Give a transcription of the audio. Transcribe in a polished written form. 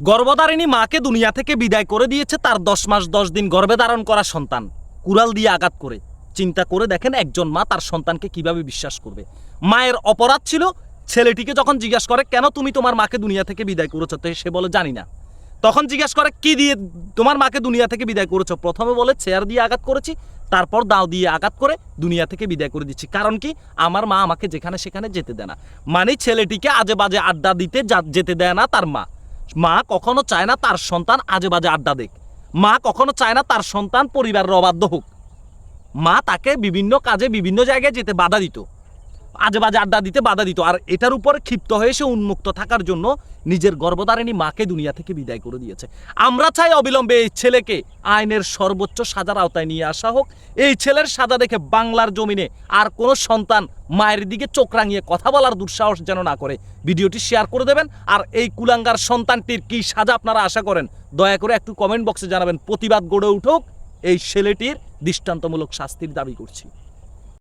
গর্ভধারিণী মাকে দুনিয়া থেকে বিদায় করে দিয়েছে তার 10 মাস 10 দিন গর্ভে ধারণ করা সন্তান কুড়াল দিয়ে আঘাত করে। চিন্তা করে দেখেন একজন মা তার সন্তানকে কিভাবে বিশ্বাস করবে। মায়ের অপরাধ ছিল ছেলেটিকে যখন জিজ্ঞাসা করে কেন তুমি তোমার মাকে দুনিয়া থেকে বিদায় করেছো, তো সে বলে জানি না। তখন জিজ্ঞাসা করে কি দিয়ে তোমার মাকে দুনিয়া থেকে বিদায় করেছো, প্রথমে বলে চেয়ার দিয়ে আঘাত করেছি, তারপর দাও দিয়ে আঘাত করে দুনিয়া থেকে বিদায় করে দিচ্ছি। কারণ কি, আমার মা আমাকে যেখানে সেখানে যেতে দেয় না। মানে ছেলেটিকে আজে বাজে আড্ডা দিতে যেতে দেয় না তার মা। মা কখনো চায় না তার সন্তান আজে বাজে আড্ডা দেখ। মা কখনো চায় না তার সন্তান পরিবারের অবাধ্য হোক। মা তাকে বিভিন্ন কাজে বিভিন্ন জায়গায় যেতে বাধা দিত, আজে বাজে আড্ডা দিতে বাধা দিত। আর এটার উপর ক্ষিপ্ত হয়ে সে উন্মুক্ত থাকার জন্য নিজের গর্ভধারিণী মাকে দুনিয়া থেকে বিদায় করে দিয়েছে। আমরা চাই অবিলম্বে এই ছেলেকে আইনের সর্বোচ্চ সাজার আওতায় নিয়ে আসা হোক। এই ছেলের সাজা দেখে বাংলার জমিনে আর কোনো সন্তান মায়ের দিকে চোখ রাঙিয়ে কথা বলার দুঃসাহস যেন না করে। ভিডিওটি শেয়ার করে দেবেন। আর এই কুলাঙ্গার সন্তানটির কি সাজা আপনারা আশা করেন দয়া করে একটু কমেন্ট বক্সে জানাবেন। প্রতিবাদ গড়ে উঠুক, এই ছেলেটির দৃষ্টান্তমূলক শাস্তির দাবি করছি।